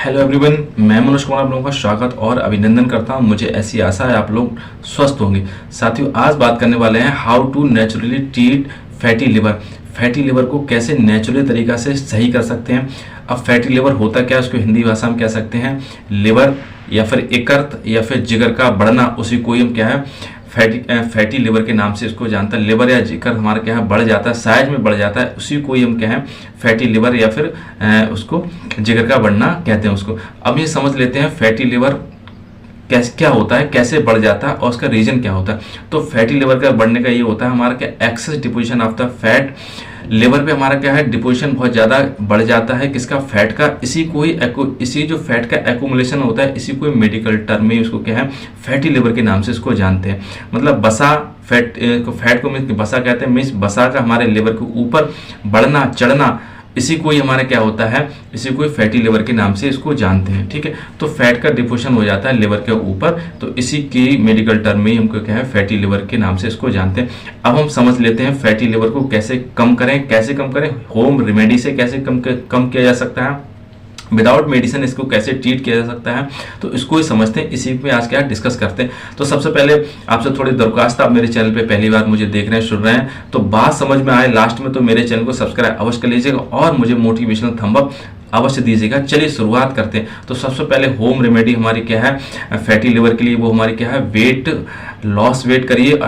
Hello everyone, मैं मनोज कुमार आप लोगों का स्वागत और अभिनंदन करता हूं। मुझे ऐसी आशा है आप लोग स्वस्थ होंगे। साथियों, आज बात करने वाले हैं how to naturally treat fatty liver. Fatty liver को कैसे नेचुरली तरीका से सही कर सकते हैं। अब फैटी लिवर होता क्या है, उसको हिंदी भाषा में कह सकते हैं लिवर या फिर यकृत या फिर जिगर का बढ़ना, उसी को ही हम क्या है फैटी लिवर के नाम से इसको जानता है। लिवर या जिगर हमारा क्या है बढ़ जाता है, साइज में बढ़ जाता है, उसी को ही हम क्या है फैटी लिवर या फिर उसको जिगर का बढ़ना कहते हैं उसको। अब ये समझ लेते हैं फैटी लिवर कैसे क्या होता है, कैसे बढ़ जाता है और उसका रीजन क्या होता है। तो फैटी लिवर का बढ़ने का ये होता है हमारा क्या excess deposition of the fat. Liver पे हमारा क्या है डिपोजिशन बहुत ज़्यादा बढ़ जाता है किसका, फैट का। इसी जो फैट का एक्यूमुलेशन होता है, इसी को मेडिकल टर्म में उसको क्या है फैटी लिवर के नाम से इसको जानते हैं। मतलब बसा फैट को मीन्स बसा कहते हैं, मीन्स बसा का हमारे लिवर के ऊपर बढ़ना चढ़ना, इसी को ही हमारे क्या होता है, इसी को फैटी लिवर के नाम से इसको जानते हैं। ठीक है, तो फैट का डिपोजिशन हो जाता है लिवर के ऊपर, तो इसी की मेडिकल टर्म में हमको क्या है फैटी लिवर के नाम से इसको जानते हैं। अब हम समझ लेते हैं फैटी लिवर को कैसे कम करें, होम रेमेडी से कैसे कम किया जा सकता है, विदाउट मेडिसिन इसको कैसे ट्रीट किया जा सकता है, तो इसको ही समझते हैं। इसी में आज क्या डिस्कस करते हैं। तो सबसे पहले आपसे थोड़ी दरख्वास्त, आप मेरे चैनल पे पहली बार मुझे देख रहे हैं, सुन रहे हैं, तो बात समझ में आए लास्ट में तो मेरे चैनल को सब्सक्राइब अवश्य कर लीजिएगा और मुझे मोटिवेशनल थंब अप अवश्य दीजिएगा। चलिए शुरुआत करते हैं। तो सबसे पहले होम रेमेडी हमारी क्या है फैटी लिवर के लिए, वो हमारी क्या है वेट लॉस। वेट करिए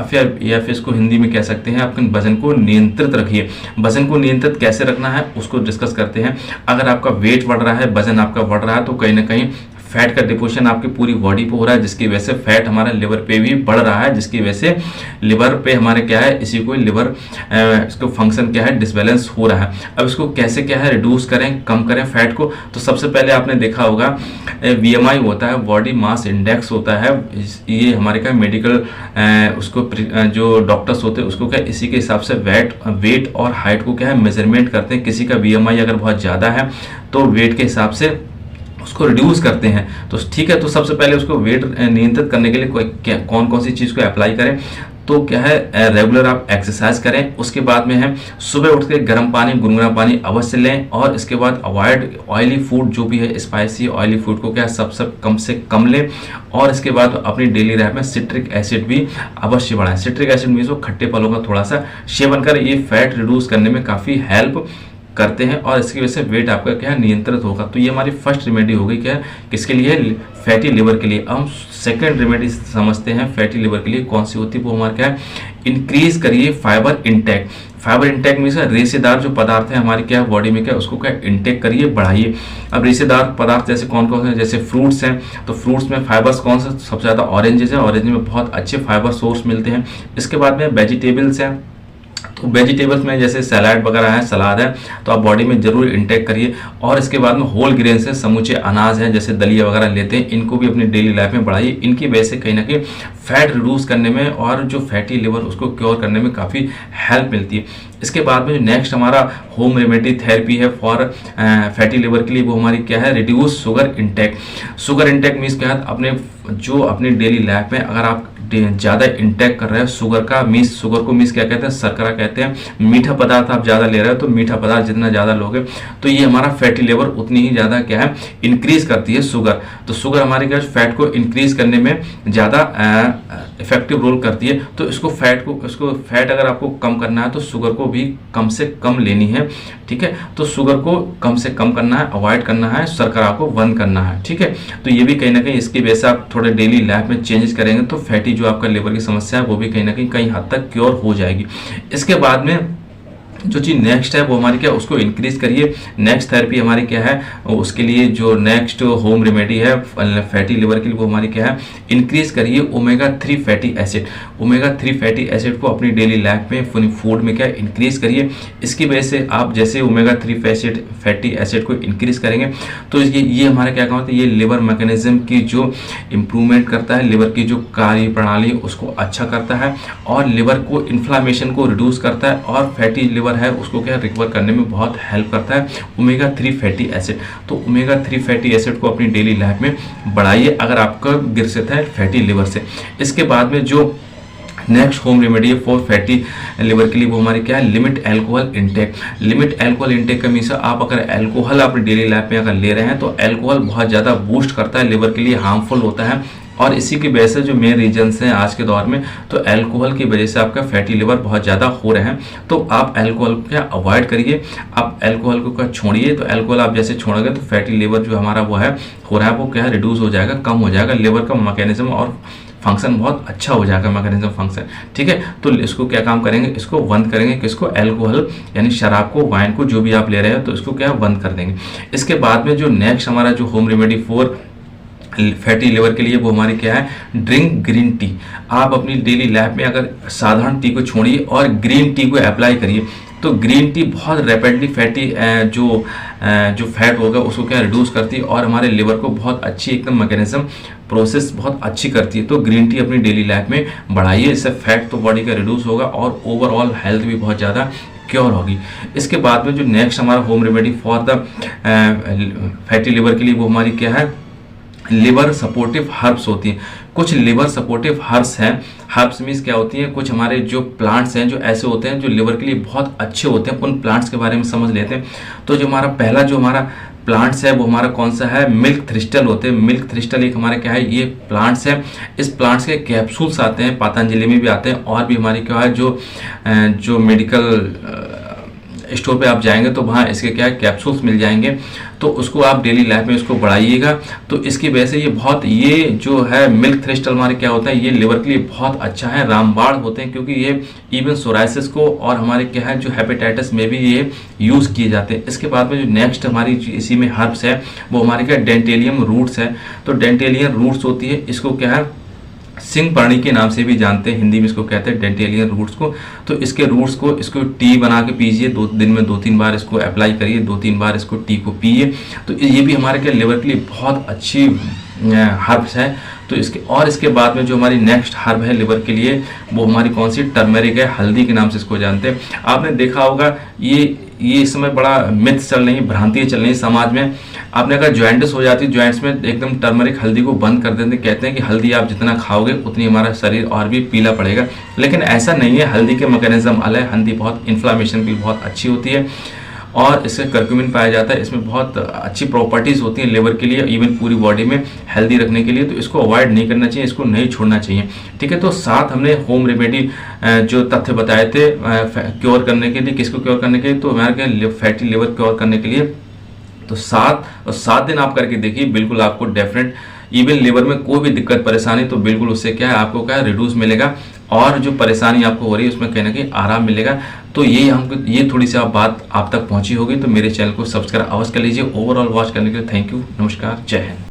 या फिर इसको हिंदी में कह सकते हैं अपने वजन को नियंत्रित रखिए। वजन को नियंत्रित कैसे रखना है उसको डिस्कस करते हैं। अगर आपका वेट बढ़ रहा है, वजन आपका बढ़ रहा है, तो कहीं ना कहीं फैट का डिपोजिशन आपकी पूरी बॉडी पे हो रहा है, जिसकी वजह से फैट हमारा लिवर पे भी बढ़ रहा है, जिसकी वजह से लिवर पे हमारे क्या है इसी को लिवर इसको फंक्शन क्या है डिसबैलेंस हो रहा है। अब इसको कैसे क्या है रिड्यूस करें, कम करें फैट को। तो सबसे पहले आपने देखा होगा BMI होता है, बॉडी मास इंडेक्स होता है। ये हमारे क्या मेडिकल उसको जो डॉक्टर्स होते हैं उसको क्या इसी के हिसाब से वेट और हाइट को क्या है मेजरमेंट करते हैं। किसी का BMI अगर बहुत ज़्यादा है तो वेट के हिसाब से उसको रिड्यूस करते हैं। तो ठीक है, तो सबसे पहले उसको वेट नियंत्रित करने के लिए कौन कौन सी चीज़ को अप्लाई करें, तो क्या है रेगुलर आप एक्सरसाइज करें। उसके बाद में है सुबह उठ के गर्म पानी, गुनगुना पानी अवश्य लें। और इसके बाद अवॉइड ऑयली फूड, जो भी है स्पाइसी ऑयली फूड को क्या सब कम से कम लें। और इसके बाद अपनी डेली लाइफ में सिट्रिक एसिड भी अवश्य बढ़ाएं। सिट्रिक एसिड मीन्स वो खट्टे फलों का थोड़ा सा सेवन करें। ये फैट रिड्यूस करने में काफ़ी हेल्प करते हैं और इसकी वजह से वेट आपका क्या है नियंत्रित होगा। तो ये हमारी फर्स्ट रेमेडी हो गई क्या है किसके लिए, फैटी लिवर के लिए। हम सेकंड रेमेडी समझते हैं फैटी लिवर के लिए कौन सी होती है, वो हमारा क्या है इंक्रीज करिए fibre intake. Fibre intake means रेशेदार जो पदार्थ है हमारी क्या है बॉडी में क्या उसको क्या इंटेक करिए, बढ़ाइए। अब रेशेदार पदार्थ जैसे कौन कौन से, जैसे फ्रूट्स हैं, तो फ्रूट्स में फाइबर्स कौन सा सबसे ज़्यादा ऑरेंजेस है, ऑरेंज में बहुत अच्छे फाइबर सोर्स मिलते हैं। इसके बाद में वेजिटेबल्स हैं, तो वेजिटेबल्स में जैसे सलाद वगैरह है, सलाद है, तो आप बॉडी में जरूर इंटेक करिए। और इसके बाद में होल ग्रेन्स हैं, समूचे अनाज हैं जैसे दलिया वगैरह लेते हैं, इनको भी अपनी डेली लाइफ में बढ़ाइए। इनकी वजह से कहीं ना कहीं फैट रिड्यूस करने में और जो फैटी लिवर उसको क्योर करने में काफ़ी हेल्प मिलती है। इसके बाद में नेक्स्ट हमारा होम रेमेडी थेरेपी है फॉर फैटी लिवर के लिए, वो हमारी क्या है reduce sugar intake. Sugar intake means क्या है अपनी डेली लाइफ में अगर आप ज़्यादा इंटेक कर रहे हैं शुगर का, शुगर को क्या कहते हैं शर्करा कहते हैं। मीठा पदार्थ आप ज़्यादा ले रहे हो, तो मीठा पदार्थ जितना ज़्यादा लोगे तो ये हमारा फैटी लिवर उतनी ही ज़्यादा क्या है इंक्रीज करती है शुगर। तो शुगर हमारे क्या फैट को इंक्रीज करने में ज़्यादा इफेक्टिव रोल करती है। तो इसको फैट अगर आपको कम करना है तो शुगर को भी कम से कम लेनी है। ठीक है, तो शुगर को कम से कम करना है, अवॉइड करना है, शर्करा को बंद करना है। ठीक है, तो ये भी कहीं ना कहीं इसकी वजह से आप थोड़े डेली लाइफ में चेंजेस करेंगे तो फैटी जो आपका लिवर की समस्या है वो भी कहीं ना कहीं हद तक क्योर हो जाएगी। इसके बाद में जो चीज़ नेक्स्ट है वो हमारी क्या उसको इंक्रीज करिए। नेक्स्ट थेरेपी हमारी क्या है, उसके लिए जो नेक्स्ट होम रेमेडी है फैटी लिवर के लिए, वो हमारी क्या है इंक्रीज करिए omega 3 fatty acid. Omega 3 fatty acid को अपनी डेली लाइफ में फूड में क्या इंक्रीज करिए। इसकी वजह से आप जैसे ओमेगा 3 फैटी एसिड को इंक्रीज करेंगे तो ये हमारा क्या काम होता है, ये लिवर मैकेनिज्म की जो इम्प्रूवमेंट करता है, लिवर की जो कार्य प्रणाली उसको अच्छा करता है और लिवर को इन्फ्लामेशन को रिड्यूस करता है और फैटी लिवर है उसको क्या रिकवर करने में बहुत हेल्प करता है ओमेगा 3 फैटी एसिड। तो ओमेगा 3 फैटी एसिड को अपनी डेली लाइफ में बढ़ाइए अगर आपका ग्रसित है फैटी लिवर से। इसके बाद में जो next home remedy for fatty liver के लिए, वो हमारी क्या है, limit alcohol intake. Limit alcohol intake का मीन्स आप अगर अल्कोहल अपनी डेली लाइफ में अगर ले रहे हैं तो अल्कोहल बहुत ज़्यादा बूस्ट करता है, लिवर के लिए हार्मफुल होता है। और इसी की वजह से जो मेन रीजन्स हैं आज के दौर में, तो अल्कोहल की वजह से आपका फैटी लिवर बहुत ज़्यादा हो रहे हैं। तो आप अल्कोहल को क्या अवॉइड करिए, आप अल्कोहल को क्या छोड़िए। तो अल्कोहल आप जैसे छोड़ोगे तो फैटी लिवर जो हमारा वो है हो रहा है, वो क्या है, रिड्यूस हो जाएगा, कम हो जाएगा। लिवर का मैकेनिज्म और फंक्शन बहुत अच्छा हो जाएगा, मैकेनिज्म फंक्शन, ठीक है। तो इसको क्या काम करेंगे, इसको बंद करेंगे, किसको, अल्कोहल यानी शराब को, वाइन को, जो भी आप ले रहे हो तो इसको क्या बंद कर देंगे। इसके बाद में जो नेक्स्ट हमारा जो home remedy for fatty liver के लिए, वो हमारी क्या है, ड्रिंक ग्रीन टी। आप अपनी डेली लाइफ में अगर साधारण टी को छोड़िए और ग्रीन टी को अप्लाई करिए, तो ग्रीन टी बहुत रैपिडली फैटी जो फैट होगा उसको क्या रिड्यूस करती है और हमारे लिवर को बहुत अच्छी एकदम मैकेनिज्म प्रोसेस बहुत अच्छी करती है। तो ग्रीन टी अपनी डेली लाइफ में बढ़ाइए, इससे फैट तो बॉडी का रिड्यूस होगा और ओवरऑल हेल्थ भी बहुत ज़्यादा क्योर होगी। इसके बाद में जो नेक्स्ट हमारा home remedy for the fatty liver के लिए, वो हमारी क्या है, लिवर सपोर्टिव हर्ब्स होती हैं। कुछ लिवर सपोर्टिव हर्ब्स हैं, हर्ब्स मीन्स क्या होती हैं, कुछ हमारे जो प्लांट्स हैं जो ऐसे होते हैं जो लिवर के लिए बहुत अच्छे होते हैं। उन प्लांट्स के बारे में समझ लेते हैं। तो जो हमारा पहला जो हमारा प्लांट्स है वो हमारा कौन सा है, मिल्क थ्रिस्टल होते हैं। मिल्क थ्रिस्टल एक हमारे क्या है, ये प्लांट्स है। इस प्लांट्स के कैप्सूल्स आते हैं, पतंजलि में भी आते हैं, और भी हमारी क्या है जो मेडिकल स्टोर पे आप जाएंगे तो वहाँ इसके क्या है, कैप्सूल्स मिल जाएंगे। तो उसको आप डेली लाइफ में उसको बढ़ाइएगा। तो इसकी वजह से ये जो है मिल्क थ्रिस्टल हमारे क्या होता है, ये लिवर के लिए बहुत अच्छा है, रामबाण होते हैं, क्योंकि ये इवन सोराइसिस को और हमारे क्या है जो हेपेटाइटिस में भी ये यूज़ किए जाते हैं। इसके बाद में जो नेक्स्ट हमारी इसी में हर्ब्स है वो हमारे क्या डेंटेलियम रूट्स है। तो डेंटेलियम रूट्स होती है, इसको क्या है सिंह पर्णी के नाम से भी जानते हैं, हिंदी में इसको कहते हैं डेंटेलियन रूट्स को। तो इसके रूट्स को इसको टी बना के पीजिए, दिन में 2-3 बार इसको अप्लाई करिए, 2-3 बार इसको टी को पिए। तो ये भी हमारे क्या लिवर के लिए बहुत अच्छी हर्ब्स है। तो इसके बाद में जो हमारी नेक्स्ट हर्ब है लिवर के लिए, वो हमारी कौन सी, टर्मेरिक है, हल्दी के नाम से इसको जानते हैं। आपने देखा होगा ये इस समय बड़ा मिथ चल रही है, भ्रांतियाँ चल रही है समाज में। आपने अगर जॉइंट्स हो जाती है, जॉइंट्स में एकदम टर्मरिक हल्दी को बंद कर देते हैं, कहते हैं कि हल्दी आप जितना खाओगे उतनी हमारा शरीर और भी पीला पड़ेगा। लेकिन ऐसा नहीं है, हल्दी के मैकेनिज्म अलग है। हल्दी बहुत इन्फ्लामेशन के लिए बहुत अच्छी होती है और इससे करक्यूमिन पाया जाता है, इसमें बहुत अच्छी प्रॉपर्टीज़ होती हैं लिवर के लिए, इवन पूरी बॉडी में हेल्दी रखने के लिए। तो इसको अवॉइड नहीं करना चाहिए, इसको नहीं छोड़ना चाहिए, ठीक है। तो साथ हमने होम रेमेडी जो तथ्य बताए थे क्योर करने के लिए, किसको क्योर करने के लिए, तो हमारे फैटी लिवर क्योर करने के लिए तो 7 दिन आप करके देखिए, बिल्कुल आपको डेफिनेट इवन लिवर में कोई भी दिक्कत परेशानी तो बिल्कुल उससे क्या है आपको क्या रिड्यूस मिलेगा और जो परेशानी आपको हो रही है उसमें कहीं ना कहीं आराम मिलेगा। तो ये थोड़ी सी बात आप तक पहुंची होगी। तो मेरे चैनल को सब्सक्राइब अवश्य कर लीजिए। ओवरऑल वॉच करने के लिए थैंक यू, नमस्कार, जय हिंद।